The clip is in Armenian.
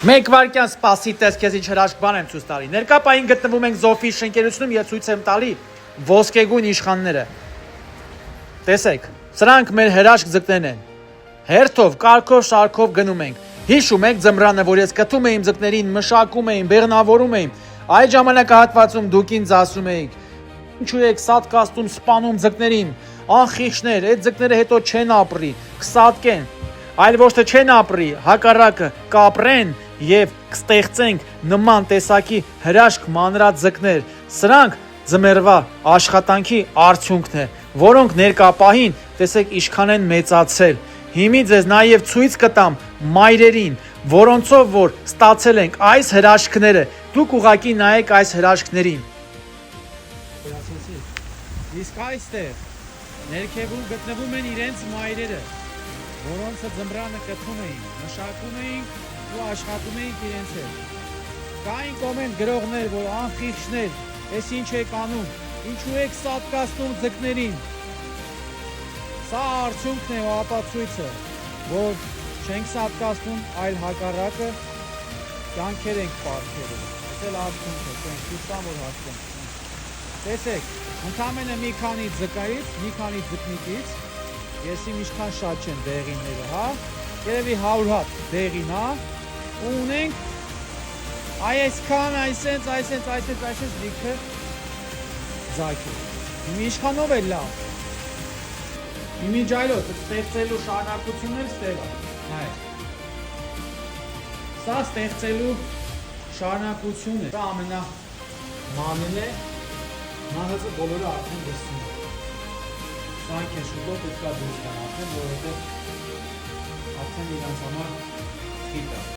Մեկ վարքյան սպասի տես քեզ ինչ հրաշք բան եմ ցույց տալի։ Ներկայապային գտնվում ենք Զոֆի շենքերությունում եւ ցույց եմ տալի ոսկեգույն իշխանները։ Տեսեք, սրանք մեր հրաշք ձկներն են։ Հերթով, կարգով, շարքով գնում ենք։ Հիշում եք ձմռանը, որ ես կթում էի ձկներին, մշակում էի, բեղնավորում էի։ Այդ ժամանակահատվածում դուք ինձ ասում էիք. ինչու եք սատկաստում, սպանում ձկներին, անխիղճներ, այդ ձկները հետո չեն ապրի, կսատկեն։ Այլ ոչ թե չեն ապրի, հակառակը կապրեն եւ կստեղծենք նման տեսակի հրաշք մանրաձկներ։ Սրանք ձմեռվա աշխատանքի արդյունքն է, որոնք ներկապահին տեսեք ինչքան են մեծացել։ Հիմի ձեզ նաեւ ցույց կտամ մայրերին, որոնցով որ ստացել ենք այս հրաշքները։ Դուք ուղակի նայեք այս հրաշքներին։ Իսկ այստեղ ներքևում գտնվում են իրենց մայրերը, որոնց ձմռանը կթում էին, մշակում էին ու աշխատում էին իրենց հետ։ Կային կոմենտ գրողներ, որ անխիղճներ, ես ինչ եք անում, ինչու եք սատկացնում ձկներին։ Սա արդյունքն է ու ապացույցը, որ չենք սատկացնում, այլ հակառակը կյանքեր ենք պարգևում։ Դա էլ արդյունքը, չենք ցույցան որ հասկանում։ Տեսեք, ընդամենը մի քանի ձկայից, մի քանի ձկնիկից, ես իմ ինչքան շատ չեն դեղինները, հա, երևի 100 հատ դեղին, հա, ու ունենք այսքան, այսենց լիքը ձագի։ Հիմի ինչքանով է լավ։ Հիմի ջայլոց ստեղծելու շարունակությունն էլ ստեղ է, հայ։ Սա ստեղծելու շարունակություն է, սա ամենամանն է, մանրածը բոլորը արդեն լսում է։ Սրանք են շուտով պետք է դուրս գան արդեն, որովհետև արդեն իրանց համար խիտ է։